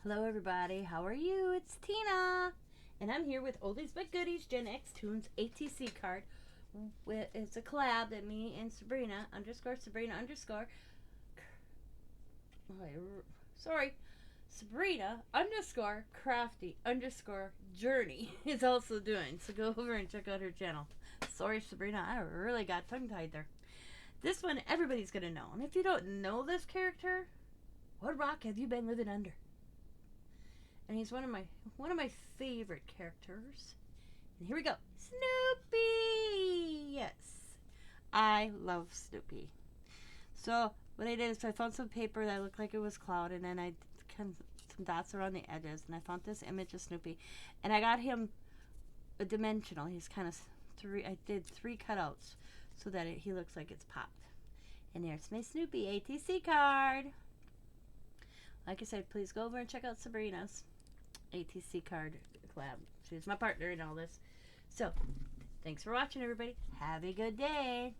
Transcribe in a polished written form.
Hello everybody, how are you? It's Tina, and I'm here with Oldies but Goodies Gen X Toons ATC card. It's a collab that me and Sabrina underscore Sabrina underscore crafty underscore journey is also doing. So go over and check out her channel. Sorry Sabrina, I really got tongue tied there. This one everybody's gonna know, and if you don't know this character, what rock have you been living under? And he's one of my favorite characters. And here we go. Snoopy! Yes. I love Snoopy. So what I did is I found some paper that looked like it was cloud, and then I kind of some dots around the edges, and I found this image of Snoopy, and I got him a dimensional. He's kind of I did 3 cutouts so that he looks like it's popped. And there's my Snoopy ATC card. Like I said, please go over and check out Sabrina's ATC card collab. She's my partner in all this. So, thanks for watching, everybody. Have a good day.